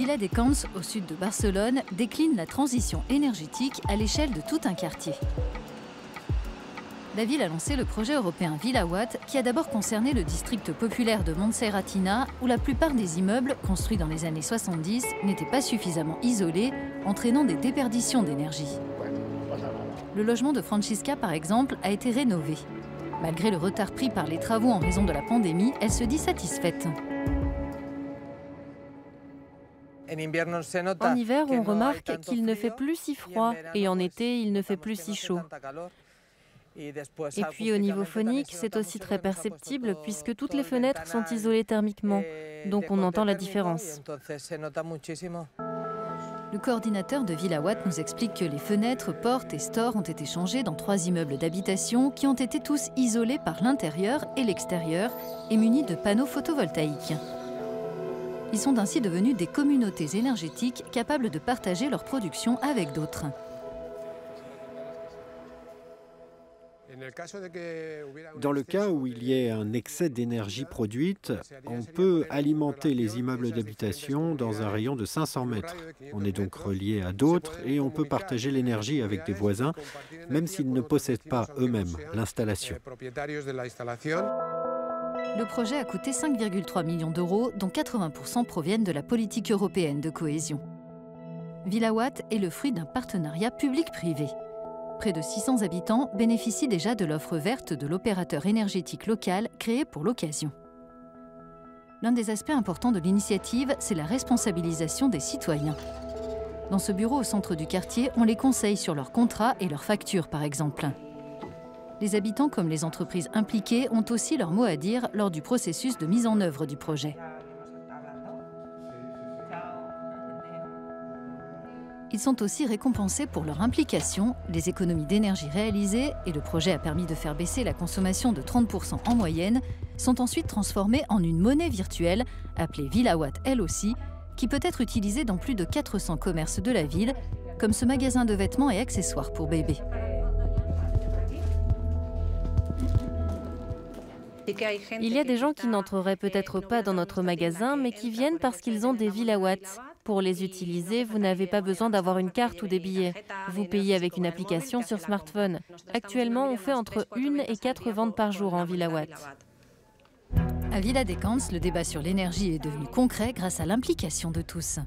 Viladecans, au sud de Barcelone, décline la transition énergétique à l'échelle de tout un quartier. La ville a lancé le projet européen Villawatt, qui a d'abord concerné le district populaire de Montserratina, où la plupart des immeubles, construits dans les années 70, n'étaient pas suffisamment isolés, entraînant des déperditions d'énergie. Le logement de Francisca, par exemple, a été rénové. Malgré le retard pris par les travaux en raison de la pandémie, elle se dit satisfaite. En hiver, on remarque qu'il ne fait plus si froid et en été, il ne fait plus si chaud. Et puis au niveau phonique, c'est aussi très perceptible puisque toutes les fenêtres sont isolées thermiquement, donc on entend la différence. Le coordinateur de Villawatt nous explique que les fenêtres, portes et stores ont été changés dans 3 immeubles d'habitation qui ont été tous isolés par l'intérieur et l'extérieur et munis de panneaux photovoltaïques. Ils sont ainsi devenus des communautés énergétiques capables de partager leur production avec d'autres. Dans le cas où il y ait un excès d'énergie produite, on peut alimenter les immeubles d'habitation dans un rayon de 500 mètres. On est donc relié à d'autres et on peut partager l'énergie avec des voisins, même s'ils ne possèdent pas eux-mêmes l'installation. Le projet a coûté 5,3 millions d'euros, dont 80% proviennent de la politique européenne de cohésion. Villawatt est le fruit d'un partenariat public-privé. Près de 600 habitants bénéficient déjà de l'offre verte de l'opérateur énergétique local créé pour l'occasion. L'un des aspects importants de l'initiative, c'est la responsabilisation des citoyens. Dans ce bureau au centre du quartier, on les conseille sur leurs contrats et leurs factures, par exemple. Les habitants comme les entreprises impliquées ont aussi leur mot à dire lors du processus de mise en œuvre du projet. Ils sont aussi récompensés pour leur implication, les économies d'énergie réalisées, et le projet a permis de faire baisser la consommation de 30% en moyenne, sont ensuite transformés en une monnaie virtuelle, appelée Villawatt elle aussi, qui peut être utilisée dans plus de 400 commerces de la ville, comme ce magasin de vêtements et accessoires pour bébés. Il y a des gens qui n'entreraient peut-être pas dans notre magasin, mais qui viennent parce qu'ils ont des Villawatt. Pour les utiliser, vous n'avez pas besoin d'avoir une carte ou des billets. Vous payez avec une application sur smartphone. Actuellement, on fait entre 1 et 4 ventes par jour en Villawatt. À Viladecans, le débat sur l'énergie est devenu concret grâce à l'implication de tous.